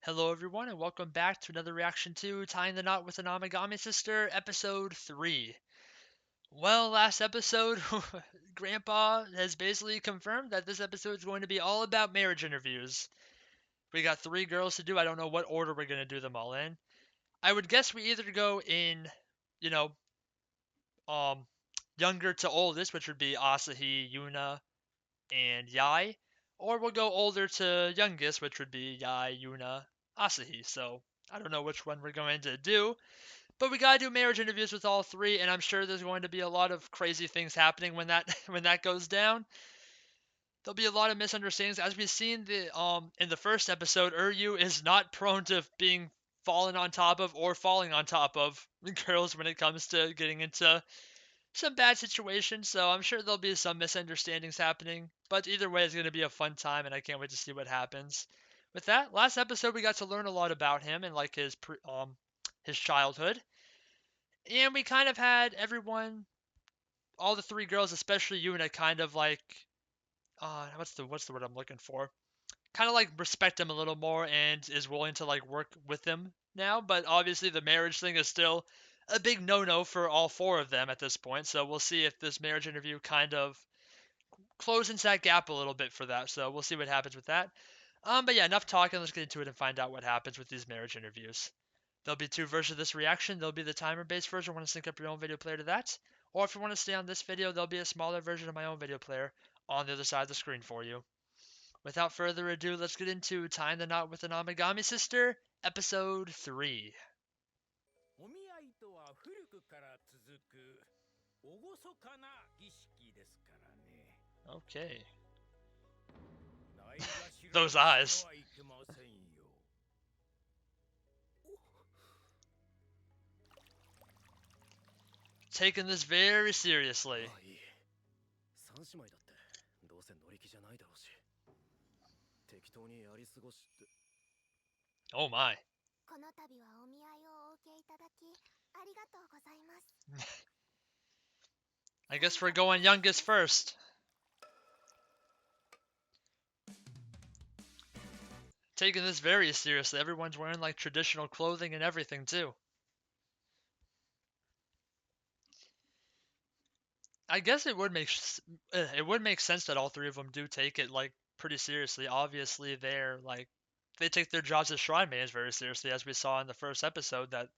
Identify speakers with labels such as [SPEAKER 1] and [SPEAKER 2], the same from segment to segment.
[SPEAKER 1] Hello, everyone, and welcome back to another reaction to Tying the Knot with an Amagami Sister, episode 3. Well, last episode, Grandpa has basically confirmed that this episode is going to be all about marriage interviews. We got 3 girls to do. I don't know what order we're going to do them all in. I would guess we either go in, you know, um, younger to oldest, which would be Asahi, Yuna, and Yai, or we'll go older to youngest, which would be Yai, Yuna, Asahi. So I don't know which one we're going to do, but we gotta do marriage interviews with all 3, and I'm sure there's going to be a lot of crazy things happening when that when that goes down. There'll be a lot of misunderstandings, as we've seen the in the first episode. Uryu is not prone to being fallen on top of or falling on top of girls when it comes to getting into some bad situations, so I'm sure there'll be some misunderstandings happening. But either way, it's going to be a fun time, and I can't wait to see what happens. With that, last episode we got to learn a lot about him and like his childhood, and we kind of had everyone, all the 3 girls, especially Yuna, kind of like what's the word I'm looking for? Kind of like respect him a little more and is willing to like work with him now. But obviously, the marriage thing is still a big no-no for all 4 of them at this point. So we'll see if this marriage interview kind of closing that gap a little bit for that. So we'll see what happens with that. But yeah, enough talking. Let's get into it and find out what happens with these marriage interviews. There'll be 2 versions of this reaction. There'll be the timer-based version. Want to sync up your own video player to that, or if you want to stay on this video, there'll be a smaller version of my own video player on the other side of the screen for you. Without further ado, let's get into Tying the Knot with an Amagami Sister, episode 3.
[SPEAKER 2] お見合いとは古くから続く厳かな儀式ですからね。
[SPEAKER 1] Okay.
[SPEAKER 2] ないがしろ
[SPEAKER 1] Those eyes.
[SPEAKER 2] はいけませんよ。
[SPEAKER 1] Taking this very seriously.
[SPEAKER 2] ああいい。三姉妹だってどうせ乗り気じゃないだろうし。適当にやり過ごして。
[SPEAKER 1] Oh my.
[SPEAKER 3] この度はお見合いをお受けいただきありがとうございます。
[SPEAKER 1] I guess we're going youngest first. Taking this very seriously. Everyone's wearing like traditional clothing and everything too. I guess it would make sense that all 3 of them do take it like pretty seriously. Obviously, they take their jobs as shrine maidens very seriously, as we saw in the first episode, that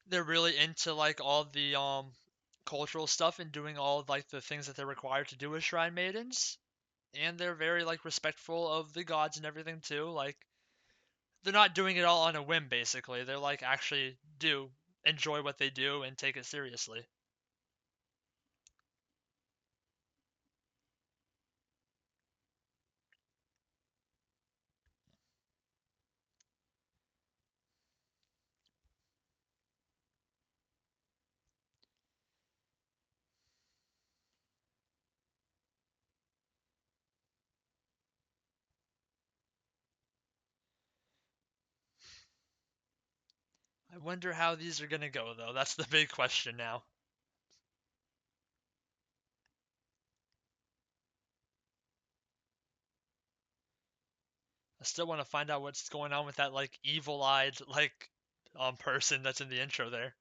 [SPEAKER 1] they're really into like all the cultural stuff and doing all of, like the things that they're required to do as shrine maidens, and they're very like respectful of the gods and everything too. Like they're not doing it all on a whim, basically. They're like actually do enjoy what they do and take it seriously. I wonder how these are gonna go, though. That's the big question now. I still want to find out what's going on with that like evil-eyed like person that's in the intro there.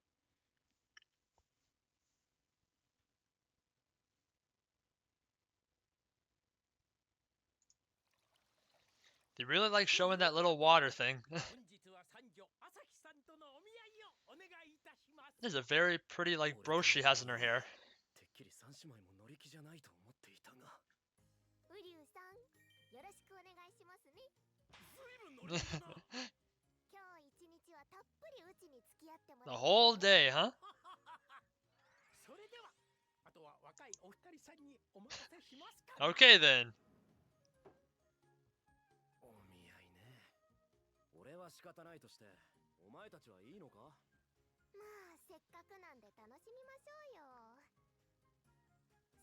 [SPEAKER 1] They really like showing that little water thing.
[SPEAKER 2] 本日は三女朝日さんとのお見合いをお願いいたします。
[SPEAKER 1] There's a very pretty like brooch she has in her hair.
[SPEAKER 2] てっきり三姉妹も乗り気じゃないと思っていたが。
[SPEAKER 3] ウリュウさん、よろしくお願いしますね。
[SPEAKER 2] ずいぶん乗り気だな。
[SPEAKER 3] 今日一日はたっぷりうちに付き合っても
[SPEAKER 1] The
[SPEAKER 3] らい
[SPEAKER 1] whole day, huh?
[SPEAKER 2] それでは、あとは若いお二人さんにお任せしますか。
[SPEAKER 1] Okay then.
[SPEAKER 2] お見合いね。俺は仕方ないとして、お前たちはいいのか。
[SPEAKER 3] まあせっかくなんで楽しみましょうよ。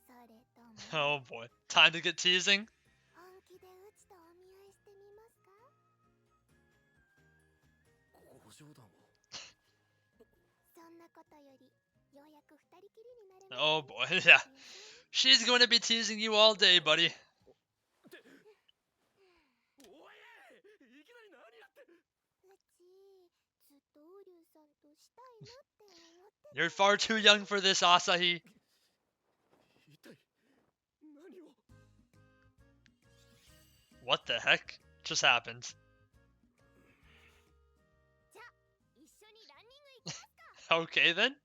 [SPEAKER 3] それとも
[SPEAKER 1] Oh boy. Time to get teasing?
[SPEAKER 3] 本気でうちとお見合いしてみますか。
[SPEAKER 2] ご冗談を。
[SPEAKER 3] そんなことよりようやく二人きりになれます。
[SPEAKER 1] Oh boy, yeah. She's going to be teasing you all day, buddy.
[SPEAKER 2] おい、いきなり
[SPEAKER 3] ずっとウリュウさんとしたいなって思ってた。
[SPEAKER 1] You're far too young for this, Asahi.
[SPEAKER 2] 一体何を。
[SPEAKER 1] What the heck just happened?
[SPEAKER 3] じゃあ一緒にランニング行きますか。
[SPEAKER 1] Okay then.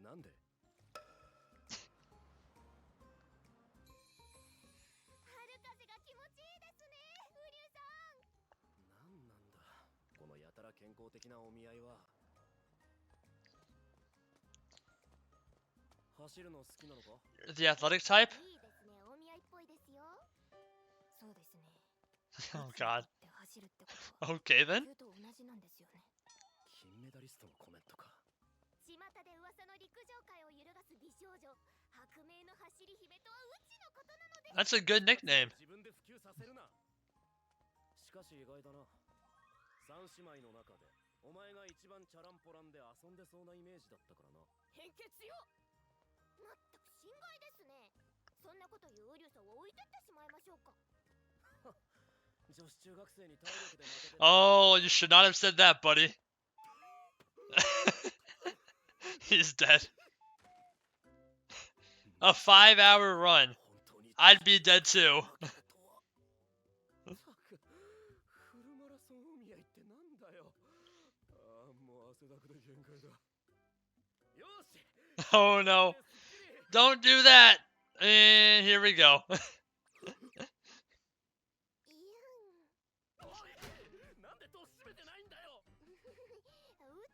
[SPEAKER 2] なんで。
[SPEAKER 3] 春風が気持ちいいですね、ウリュウさん。
[SPEAKER 2] なんなんだこのやたら健康的なお見合いは。走るの好きなのか。
[SPEAKER 1] You're the athletic type?
[SPEAKER 3] いいですね、お見合いっぽいですよ。そうですね。
[SPEAKER 1] Oh god.
[SPEAKER 3] 走るってことは
[SPEAKER 1] Okay then.
[SPEAKER 3] 野球と同じなんですよね。
[SPEAKER 2] 金メダリストのコメントか。
[SPEAKER 3] 巷で噂の陸上界を揺るがす美少女、白明の走り姫とはうちのことなのです。
[SPEAKER 1] That's a good nickname.
[SPEAKER 2] 自分で普及させるな。しかし意外だな。三姉妹の中でお前が一番チャランポランで遊んでそうなイメージだったからな。
[SPEAKER 3] 偏見強っ。まったく心外ですね。そんなこと言うウリュウさんを置いてってしまいましょうか。
[SPEAKER 2] 女子中学生に体力で負けて。
[SPEAKER 1] Oh, you should not have said that, buddy. He's dead. A 5-hour run.
[SPEAKER 2] 本当に
[SPEAKER 1] I'd be dead too.
[SPEAKER 2] フルマラソンお見合いってなんだよ。ああ、もう汗だくで限界だ。よし。
[SPEAKER 1] Oh no. Don't do that. And here we go.
[SPEAKER 3] いやん。
[SPEAKER 2] おい、なんで戸閉めてないんだよ。
[SPEAKER 3] う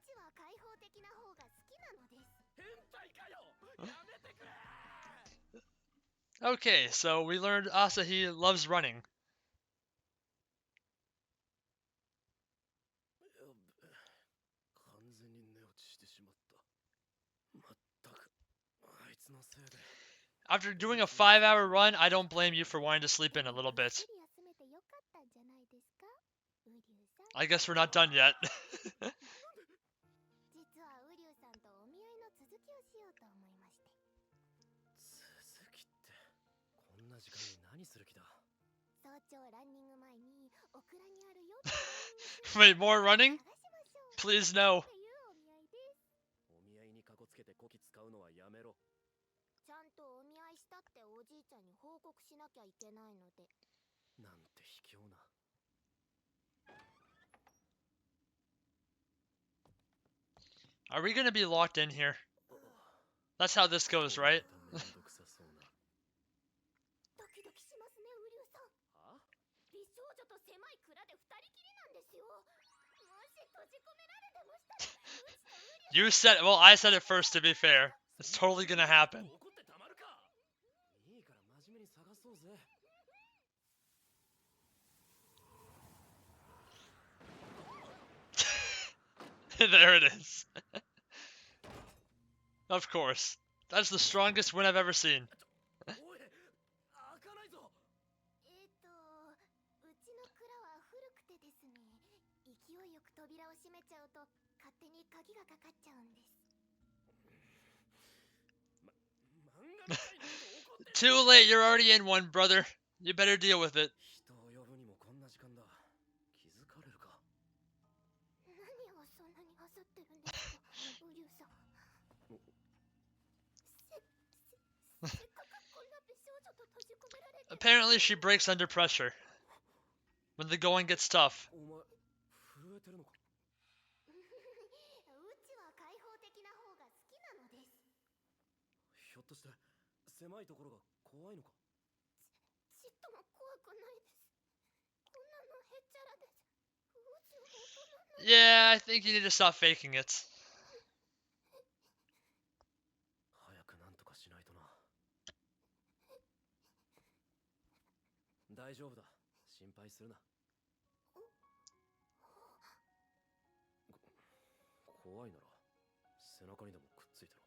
[SPEAKER 3] ちは開放的な方が好きなのです。
[SPEAKER 2] 変態かよ。やめてくれ。
[SPEAKER 1] Okay, so we learned Asahi loves running.
[SPEAKER 2] 完全に寝落ちしてしまった。まったく、あいつのせいで。
[SPEAKER 1] After doing a 5-hour run, I don't blame you for wanting to sleep in a little bit.
[SPEAKER 3] ゆっくり休めてよかったんじゃないですか、ウリュウさん。
[SPEAKER 1] I guess we're not done yet.
[SPEAKER 3] 実はウリュウさんとお見合いの続きをしようと思いまして。
[SPEAKER 2] 続きって、こんな時間に何する気だ。
[SPEAKER 3] 早朝ランニング前にオクラにあるよ
[SPEAKER 1] Wait, more running?
[SPEAKER 3] 探しましょう
[SPEAKER 1] Please no.
[SPEAKER 3] っていうお見合いです。
[SPEAKER 2] お見合いにかこつけてこき使うのはやめろ。
[SPEAKER 3] ちゃんとお見合いしたっておじいちゃんに報告しなきゃいけないので。
[SPEAKER 2] なんて卑怯な。
[SPEAKER 1] Are we gonna be locked in here? That's how this goes, right?
[SPEAKER 2] めんどくさそうな。
[SPEAKER 3] ドキドキしますね、ウリュウさん。
[SPEAKER 2] は？
[SPEAKER 3] 美少女と狭い蔵で二人きりなんですよ。もし閉じ込められてましたら、うちとウリュウ
[SPEAKER 1] You said, well, I said it first to be fair. It's totally gonna happen.
[SPEAKER 2] 怒ってたまるか。いいから真面目に探そうぜ。
[SPEAKER 1] There it is. Of course. That's the strongest win I've ever seen.
[SPEAKER 2] おい、開かないぞ。
[SPEAKER 3] うちの蔵は古くてですね、勢いよく扉を閉めちゃうと勝手に鍵がかかっちゃうんです。
[SPEAKER 2] 漫画みたいなこと怒って。
[SPEAKER 1] Too late, you're already in one, brother. You better deal with it.
[SPEAKER 2] 人を呼ぶにもこんな時間だ。気づかれるか。
[SPEAKER 3] 何をそんなに焦ってるんですか、ウリュウさん。せっかくこんな美少女と閉じ込められて。
[SPEAKER 1] Apparently, she breaks under pressure. When the going gets tough.
[SPEAKER 2] お前、震えてるのか。
[SPEAKER 3] うちは開放的な方が好きなのです。
[SPEAKER 2] ひょっとして狭いところが怖いのか。
[SPEAKER 3] ちっとも怖くないです。こんなのへっちゃらです。うちは大人な。
[SPEAKER 1] Yeah, I think you need to stop faking it.
[SPEAKER 2] 早くなんとかしないとな。大丈夫だ。心配するな。怖いなら背中にでもくっついてろ。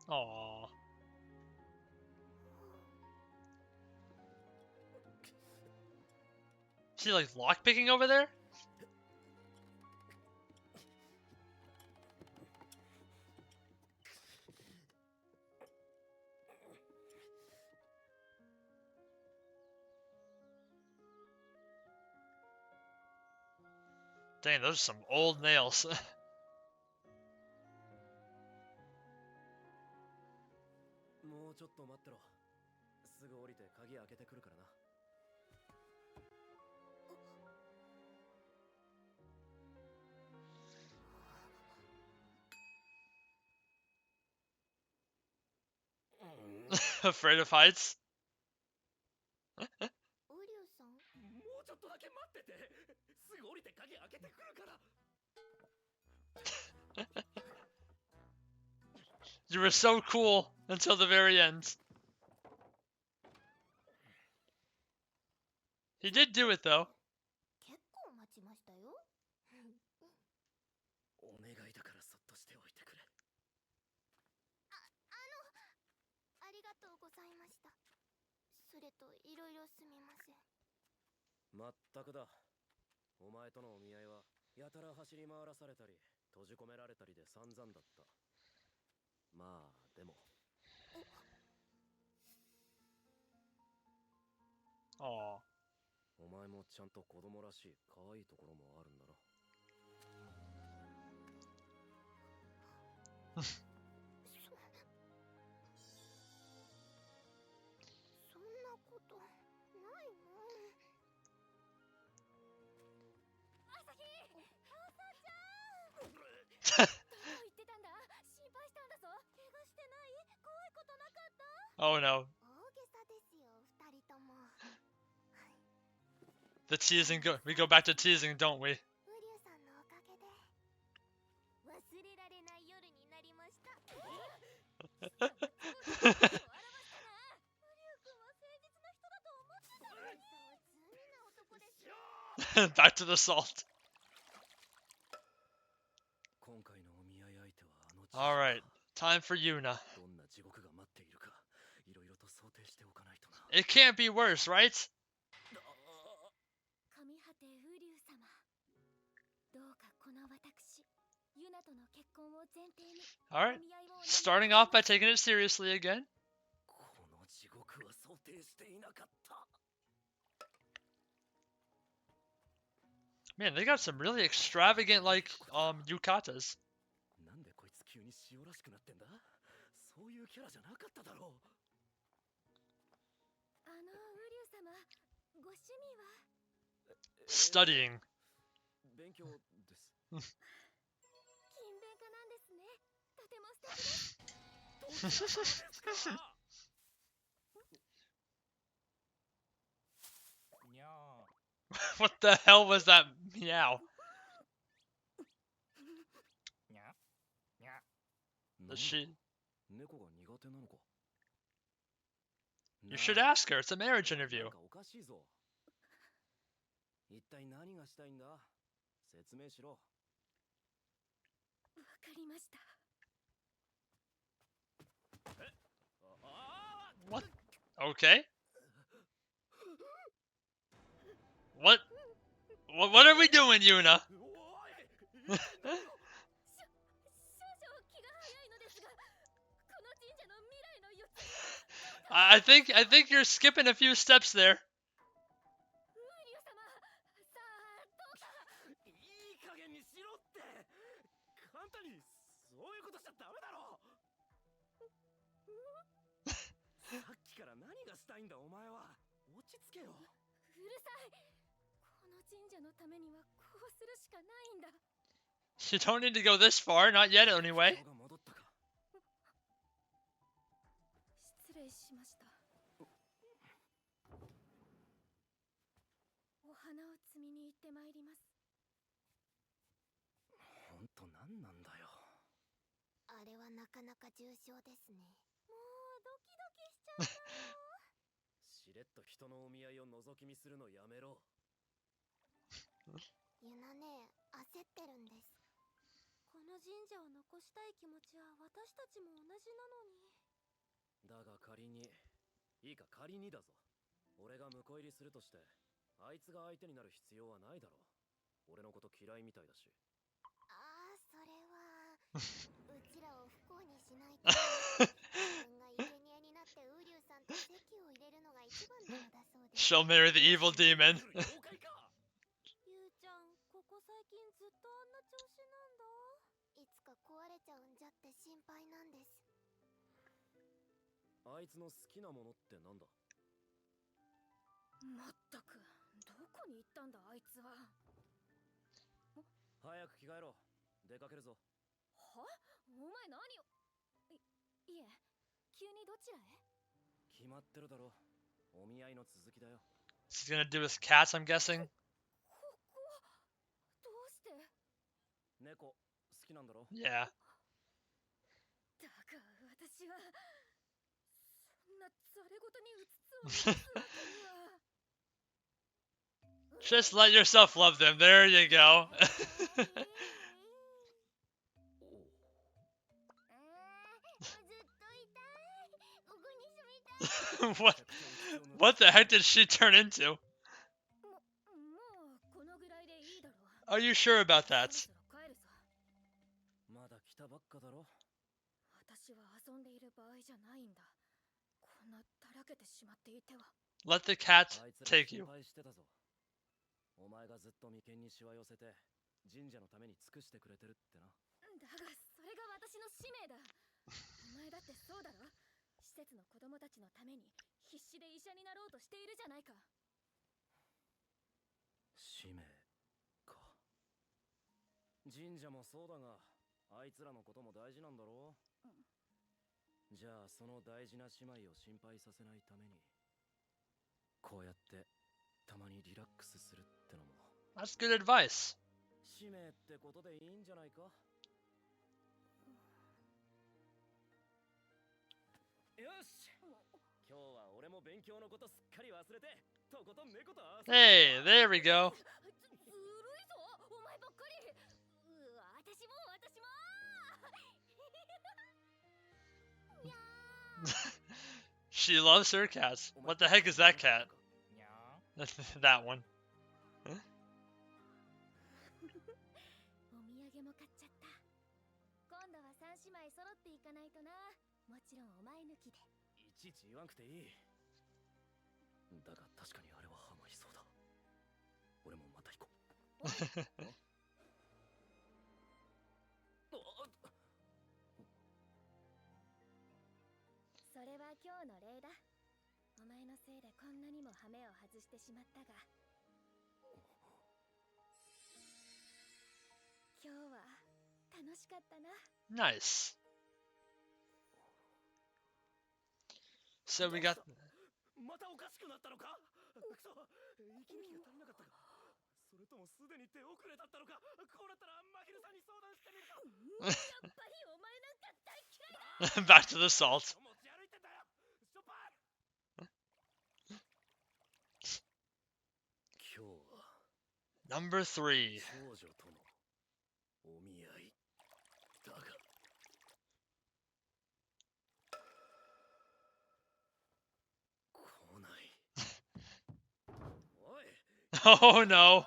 [SPEAKER 1] Aww. Is she like lockpicking over there? Dang, those are some old nails.
[SPEAKER 2] もうちょっと待ってろ。すぐ降りて鍵開けてくるからな。
[SPEAKER 1] Afraid of heights?
[SPEAKER 3] ウリュウさん、
[SPEAKER 2] もうちょっとだけ待ってて。すぐ降りて鍵開けてくるから。
[SPEAKER 1] You were so cool until the very end. He did do it though.
[SPEAKER 3] 結構待ちましたよ。
[SPEAKER 2] お願いだからそっとしておいてくれ。
[SPEAKER 3] ありがとうございました。それといろいろすみません。
[SPEAKER 2] まったくだ。お前とのお見合いはやたら走り回らされたり閉じ込められたりで散々だった。まあでも
[SPEAKER 1] Aw.
[SPEAKER 2] お前もちゃんと子供らしい可愛いところもあるんだろ。
[SPEAKER 3] そんなことないもん。朝日、朝ちゃん。どこ行ってたんだ。心配したんだぞ。怪我してない？怖いことなかった？
[SPEAKER 1] Oh no.
[SPEAKER 3] 大げさですよ、二人とも。
[SPEAKER 1] The teasing we go back to teasing, don't we?
[SPEAKER 3] ウリュウさんのおかげで忘れられない夜になりました。ウリュウ君は誠実な人だと思ってたのに。そう、罪な男ですよ。
[SPEAKER 1] Back to the salt.
[SPEAKER 2] 今回のお見合い相手はあの
[SPEAKER 1] Alright, time for Yuna.
[SPEAKER 2] どんな地獄が待っているかいろいろと想定しておかないとな。
[SPEAKER 1] It can't be worse, right?
[SPEAKER 3] 神果てウリュウ様、どうかこの私ユナとの結婚を前提に
[SPEAKER 1] Alright,
[SPEAKER 3] お見合いをお願い
[SPEAKER 1] starting off by taking it seriously again.
[SPEAKER 2] この地獄は想定していなかった。
[SPEAKER 1] Man, they got some really extravagant, like, yukatas.
[SPEAKER 2] なんでこいつ急に塩らしくなってんだ。そういうキャラじゃなかっただろう。
[SPEAKER 3] ウリュウ様、ご趣味は？
[SPEAKER 1] Studying.
[SPEAKER 2] 勉強です。
[SPEAKER 3] 勤勉家なんですね。とても素敵です。
[SPEAKER 2] どちら様ですか。
[SPEAKER 1] What the hell was that meow? Does she?
[SPEAKER 2] 猫が苦手なのか。
[SPEAKER 1] You should ask her. It's a marriage
[SPEAKER 2] なん
[SPEAKER 1] interview.
[SPEAKER 2] かおかしいぞ。一体何がしたいんだ。説明しろ。
[SPEAKER 3] わかりました。
[SPEAKER 1] What? Okay. What are we doing, Yuna?
[SPEAKER 3] 少々気が早いのですが、この神社の未来の予定は
[SPEAKER 1] I think you're skipping a few steps there.
[SPEAKER 3] ウリュウ様、さあどうか。
[SPEAKER 2] いい加減にしろって。簡単にそういうことしちゃダメだろ。さっきから何がしたいんだお前は。落ち着けよ。
[SPEAKER 3] うるさい。この神社のためにはこうするしかないんだ。
[SPEAKER 1] You don't need to go this far, not yet anyway.
[SPEAKER 2] 人が戻ったか。
[SPEAKER 3] 失礼しました。お花を摘みに行ってまいります。
[SPEAKER 2] ほんと何なんだよ。
[SPEAKER 3] あれはなかなか重症ですね。もうドキドキしちゃったよ。
[SPEAKER 2] しれっと人のお見合いを覗き見するのやめろ。
[SPEAKER 3] ユナね、焦ってるんです。この神社を残したい気持ちは私たちも同じなのに。
[SPEAKER 2] だが仮に、いいか仮にだぞ。俺が婿入りするとして、あいつが相手になる必要はないだろう。俺のこと嫌いみたいだし。
[SPEAKER 3] ああ、それはうちらを不幸にしないと。自分が生贄になってウリュウさんと籍を入れるのが一番なのだそうです。
[SPEAKER 1] She'll marry the evil demon.
[SPEAKER 2] 妖怪か。
[SPEAKER 3] ゆうちゃん、ここ最近ず
[SPEAKER 2] いつの好きなものってなんだ？
[SPEAKER 4] まったく、どこに行ったんだあいつは。
[SPEAKER 2] 早く着替えろ。出かけるぞ。
[SPEAKER 4] は？お前何を。いえ、急にどちらへ？
[SPEAKER 2] 決まってるだろ。お見合いの続きだよ。
[SPEAKER 1] He's gonna do with cats, I'm guessing.
[SPEAKER 4] ここ、どうして？
[SPEAKER 2] 猫、好きなんだろ？
[SPEAKER 1] Yeah.
[SPEAKER 4] だが私は、そんなざれ言にうつつを抜かすわけには。
[SPEAKER 1] Just let yourself love them. There you go.
[SPEAKER 3] ずっといたい。ここに住みたい。
[SPEAKER 1] what? What the heck did she turn into?
[SPEAKER 4] もうこのぐらいでいいだろう。
[SPEAKER 1] Are you sure about
[SPEAKER 4] そろ
[SPEAKER 1] that?
[SPEAKER 4] そろ帰るぞ。
[SPEAKER 2] まだ来たばっかだろ。
[SPEAKER 4] 私は遊んでいる場合じゃないんだ。こんなだらけてしまっていては。
[SPEAKER 1] Let the cat
[SPEAKER 2] あいつら
[SPEAKER 1] take
[SPEAKER 2] 心
[SPEAKER 1] you.
[SPEAKER 2] 配してたぞ。お前がずっと眉間にしわ寄せて神社のために尽くしてくれてるってな。
[SPEAKER 4] だがそれが私の使命だ。お前だってそうだろ。施設の子供たちのために必死で医者になろうとしているじゃないか。
[SPEAKER 2] 使命か。神社もそうだが、あいつらのことも大事なんだろう。じゃあその大事な姉妹を心配させないために、こうやってたまにリラックスするってのも
[SPEAKER 1] That's good advice.
[SPEAKER 2] 使命ってことでいいんじゃないか。よし、今日は俺も勉強のことすっかり忘れてとことん猫と遊ぶ。
[SPEAKER 1] Hey, there we go.
[SPEAKER 4] ずるいぞお前ばっかり。私も。
[SPEAKER 1] She loves her cats. What the heck is that cat? That one.
[SPEAKER 4] お土産も買っちゃった。今度は三姉妹揃っていかないとな。もちろんお前抜きで。
[SPEAKER 2] いちいち言わんくていい。だが確かにあれはハマりそうだ。俺もまた行こう。
[SPEAKER 4] それは今日の礼だ。お前のせいでこんなにも羽目を外してしまったが、今日は楽しかったな。
[SPEAKER 1] Nice. So we got.
[SPEAKER 2] またおかしくなったのか。くそ、息抜きが足りなかったか。それともすでに手遅れだったのか。こうなったらマヒルさんに相談してみるか。
[SPEAKER 4] やっぱりお前なんか大嫌いだ。
[SPEAKER 1] Back to the salt.
[SPEAKER 2] 持ち歩いてんだよ。ショッパー。今日は
[SPEAKER 1] Number 3.
[SPEAKER 2] 少女とのお見合いだが、来ない。おい。
[SPEAKER 1] Oh no.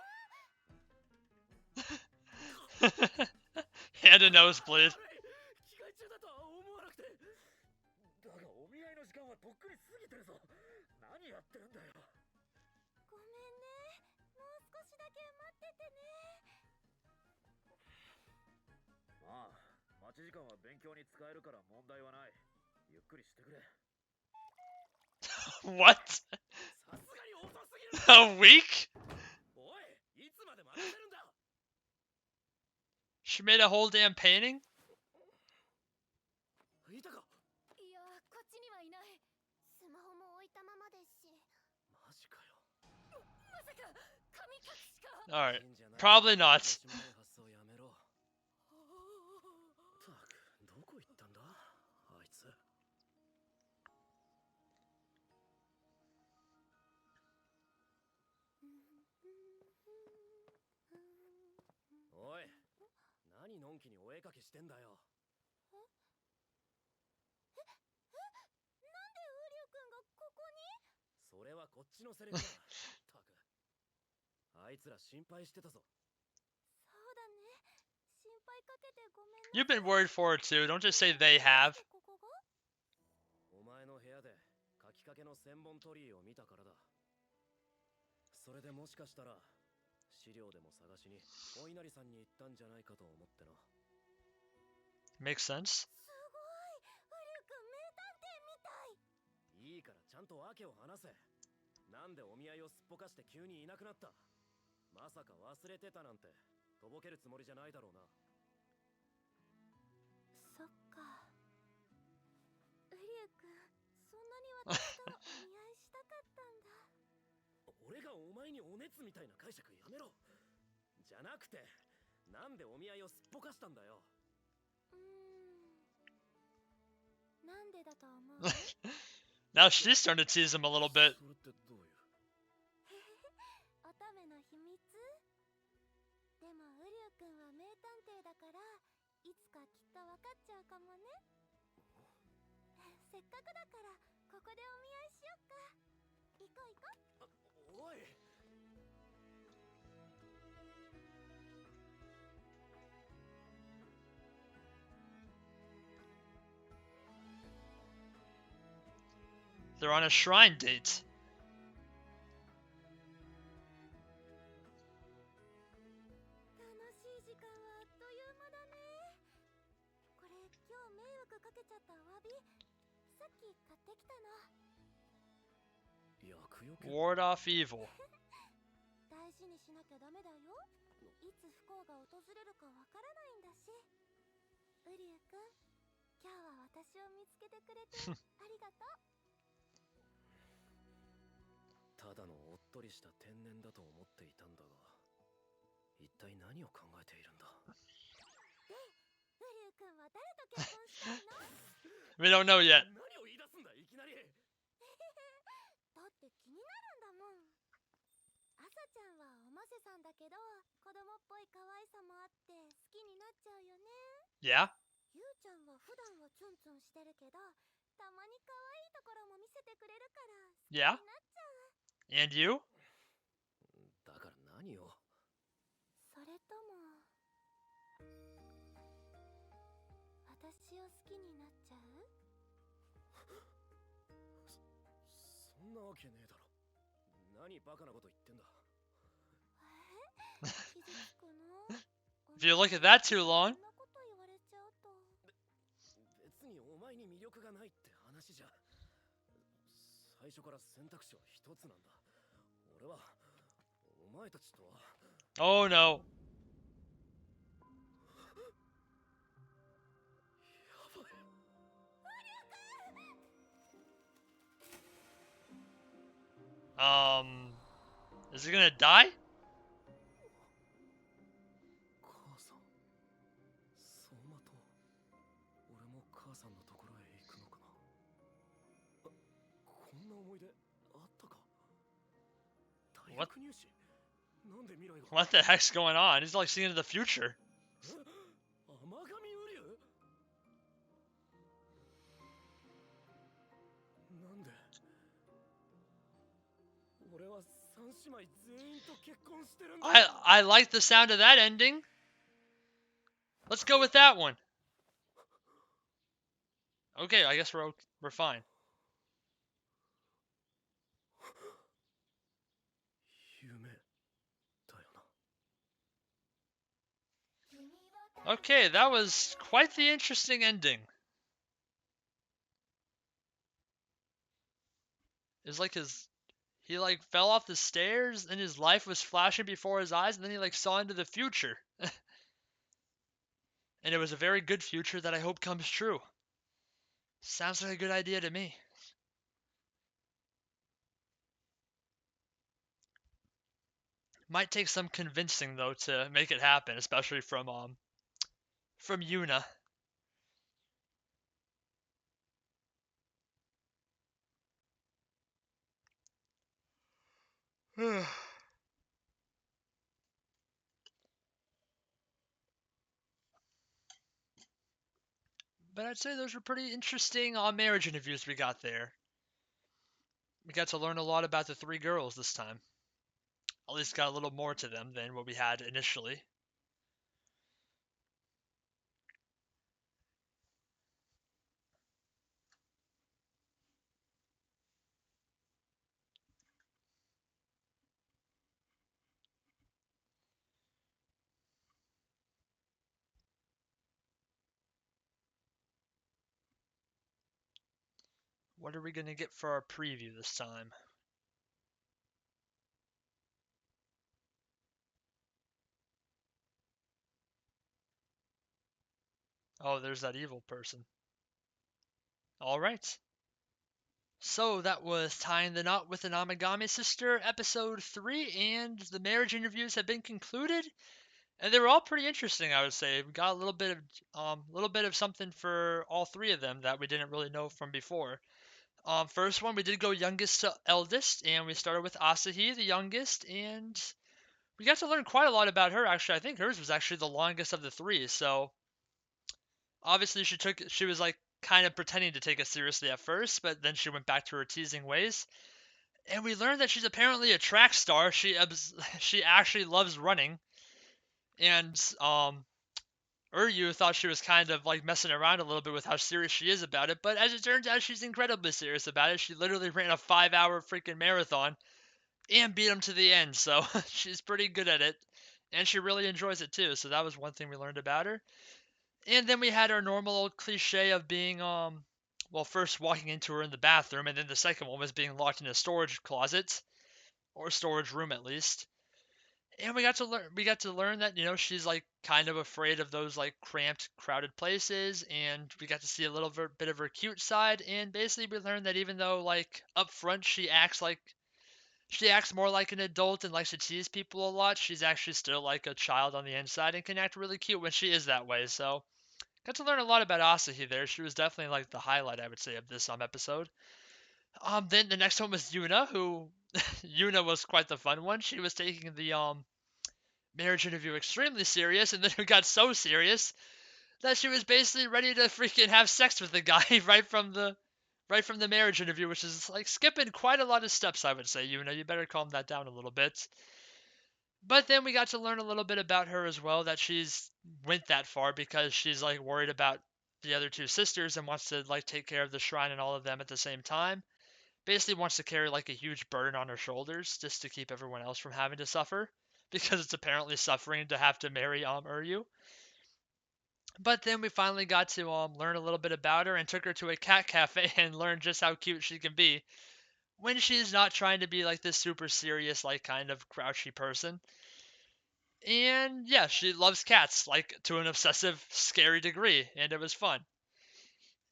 [SPEAKER 1] Hand a nosebleed.
[SPEAKER 2] 着替え中だとは思わなくて。だがお見合いの時間はとっくに過ぎてるぞ。何やってるんだよ。
[SPEAKER 3] ごめんね。もう少しだけ待っててね。
[SPEAKER 2] まあ、待ち時間は勉強に使えるから問題はない。ゆっくりしてくれ。
[SPEAKER 1] What?
[SPEAKER 2] さすがに遅すぎる。
[SPEAKER 1] A week?
[SPEAKER 2] おい、いつまで待たせるんだ。
[SPEAKER 1] She made a whole damn painting?
[SPEAKER 2] いたか。
[SPEAKER 4] いや、こっちにはいない。
[SPEAKER 3] スマホも置いたままですし。
[SPEAKER 2] マジかよ。
[SPEAKER 4] まさか神隠しか。
[SPEAKER 1] Alright.
[SPEAKER 2] 変じゃない。
[SPEAKER 1] Probably not.
[SPEAKER 2] しもない発想やめろ。たく、どこ行ったんだあいつ。おい、何のんきにお絵かきしてんだよ。
[SPEAKER 3] なんでウリュウくんがここに？
[SPEAKER 2] それはこっちのセリフだ。たく、あいつら心配してたぞ。
[SPEAKER 3] そうだね。心配かけてごめんな。
[SPEAKER 1] You've been worried for it too. Don't just say they have.
[SPEAKER 3] ここが？
[SPEAKER 2] お前の部屋で書きかけの千本鳥居を見たからだ。それでもしかしたら資料でも探しにお稲荷さんに行ったんじゃないかと思ってな。
[SPEAKER 1] Makes sense.
[SPEAKER 3] すごい。ウリュウくん名探偵みたい。
[SPEAKER 2] からちゃんと訳を話せ。なんでお見合いをすっぽかして急にいなくなった？まさか忘れてたなんてとぼけるつもりじゃないだろうな。
[SPEAKER 3] そっか。ウリュウ君、そんなに私とお見合いしたかったんだ。
[SPEAKER 2] 俺がお前にお熱みたいな解釈やめろ。じゃなくて、なんでお見合いをすっぽかしたんだよ。
[SPEAKER 3] なんでだと思う？Now
[SPEAKER 1] she's starting to tease him a little bit.
[SPEAKER 2] それってどういう？
[SPEAKER 3] 乙女の秘密？でもウリュウ君は名探偵だから、いつかきっと分かっちゃうかもね。せっかくだからここでお見合いしよっか。行こう行こう。
[SPEAKER 2] おい。
[SPEAKER 1] They're on a shrine date.
[SPEAKER 3] 楽しい時間はあっという間だね。これ今日迷惑かけちゃったお詫び。さっき買ってきたの。
[SPEAKER 2] 厄除け？
[SPEAKER 1] Ward off evil.
[SPEAKER 3] 大事にしなきゃダメだよ。いつ不幸が訪れるかわからないんだし。ウリュウ君、今日は私を見つけてくれてありがとう。
[SPEAKER 2] ただのおっとりした天然だと思っていたんだが、一体何を考えているんだ。
[SPEAKER 3] で、ウリュウ君は誰と結婚したいの？
[SPEAKER 1] We don't know yet.
[SPEAKER 2] 何を言い出すんだいきなり。
[SPEAKER 3] だって気になるんだもん。アサちゃんはおませさんだけど、子供っぽい可愛さもあって好きになっちゃうよね。
[SPEAKER 1] Yeah?
[SPEAKER 3] ゆうちゃんは普段はツンツンしてるけど、たまに可愛いところも見せてくれるから好きに
[SPEAKER 1] Yeah?
[SPEAKER 3] なっちゃう。
[SPEAKER 1] And you?
[SPEAKER 2] だから何を？
[SPEAKER 3] それとも私を好きになっちゃう？
[SPEAKER 2] そんなわけねえだろ。何バカなこと言ってんだ。
[SPEAKER 3] 傷つくの？
[SPEAKER 1] If you look at that too
[SPEAKER 3] そ
[SPEAKER 1] long.
[SPEAKER 3] んなこと言われちゃうと。
[SPEAKER 2] 別にお前に魅力がないって話じゃ。最初から選択肢は一つなんだ。俺はお前たちとは。
[SPEAKER 1] Oh no.
[SPEAKER 2] やばい。
[SPEAKER 1] Is he gonna die?
[SPEAKER 2] 母さん、走馬灯。俺も母さんのところへ行くのかな。こんな思い出あったか。大学入試。なんで未来が。
[SPEAKER 1] What the heck's going on? He's like seeing into the future.
[SPEAKER 2] 甘神雨竜。なんで俺は三姉妹全員と結婚してるんだ。
[SPEAKER 1] I like the sound of that ending. Let's go with that one. Okay, I guess we're fine.
[SPEAKER 2] 夢だよな。
[SPEAKER 1] Okay, that was quite the interesting ending. It's like he like fell off the stairs and his life was flashing before his eyes and then he like saw into the future. And it was a very good future that I hope comes true. Sounds like a good idea to me. Might take some convincing though to make it happen, especially from Yuna. But I'd say those were pretty interesting marriage interviews we got there. We got to learn a lot about the three girls this time. At least got a little more to them than what we had initially. What are we gonna get for our preview this time? Oh, there's that evil person. All right. So that was Tying the Knot with an Amagami Sister, episode 3, and the marriage interviews have been concluded, and they were all pretty interesting. I would say we got little bit of something for all three of them that we didn't really know from before. First one we did go youngest to eldest, and we started with Asahi, the youngest, and we got to learn quite a lot about her. Actually, I think hers was actually the longest of the three. So obviously she was like kind of pretending to take it seriously at first, but then she went back to her teasing ways. And we learned that she's apparently a track star. She actually loves running, and Uryu thought she was kind of like messing around a little bit with how serious she is about it, but as it turns out, she's incredibly serious about it. She literally ran a 5 hour freaking marathon and beat him to the end, so she's pretty good at it, and she really enjoys it too. So that was one thing we learned about her. And then we had our normal old cliche of being well, first walking into her in the bathroom, and then the second one was being locked in a storage closet or storage room at least. And we got to learn that she's like kind of afraid of those like cramped crowded places, and we got to see a little bit of her cute side. And basically we learned that even though like up front she acts more like an adult and likes to tease people a lot, she's actually still like a child on the inside and can act really cute when she is that way. So got to learn a lot about Asahi there. She was definitely like the highlight, I would say, of this episode. Then the next one was Yuna, who Yuna was quite the fun one. She was taking the marriage interview extremely serious, and then it got so serious that she was basically ready to freaking have sex with the guy right from the marriage interview, which is like skipping quite a lot of steps, I would say. You better calm that down a little bit. But then we got to learn a little bit about her as well, that she's went that far because she's like worried about the other two sisters and wants to like take care of the shrine and all of them at the same time. Basically wants to carry like a huge burden on her shoulders just to keep everyone else from having to suffer because it's apparently suffering to have to marry Uryu. But then we finally got to learn a little bit about her and took her to a cat cafe and learned just how cute she can be when she's not trying to be like this super serious, like kind of grouchy person. And yeah, she loves cats, like to an obsessive, scary degree, and it was fun.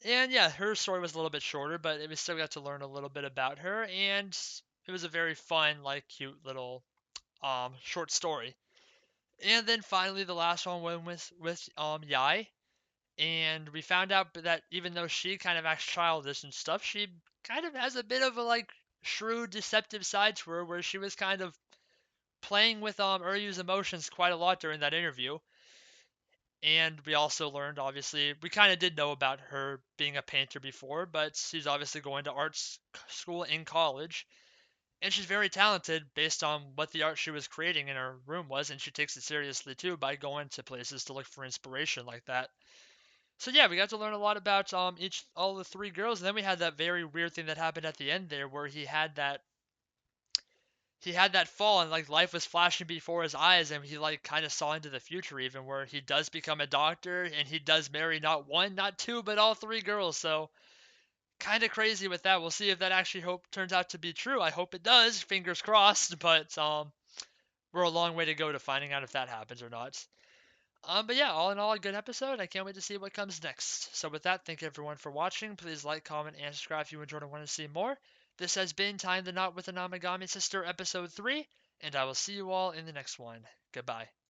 [SPEAKER 1] And yeah, her story was a little bit shorter, but we still got to learn a little bit about her, and it was a very fun, like cute little short story. And then finally, the last one went with Yai, and we found out that even though she kind of acts childish and stuff, she kind of has a bit of a like shrewd, deceptive side to her, where she was kind of playing with Uryu's emotions quite a lot during that interview. And we also learned, obviously, we kind of did know about her being a painter before, but she's obviously going to school in college, and she's very talented based on what the art she was creating in her room was, and she takes it seriously too by going to places to look for inspiration like that. So yeah, we got to learn a lot about all the three girls, and then we had that very weird thing that happened at the end there, where he had that fall, and like life was flashing before his eyes, and he like kind of saw into the future, even where he does become a doctor and he does marry not one, not two, but all three girls. So kind of crazy with that. We'll see if that actually hope turns out to be true. I hope it does. Fingers crossed. But we're a long way to go to finding out if that happens or not. But yeah, all in all, a good episode. I can't wait to see what comes next. So with that, thank you everyone for watching. Please like, comment, and subscribe if you enjoyed and want to see more. This has been Tying the Knot with an Amagami Sister, episode 3, and I will see you all in the next one. Goodbye.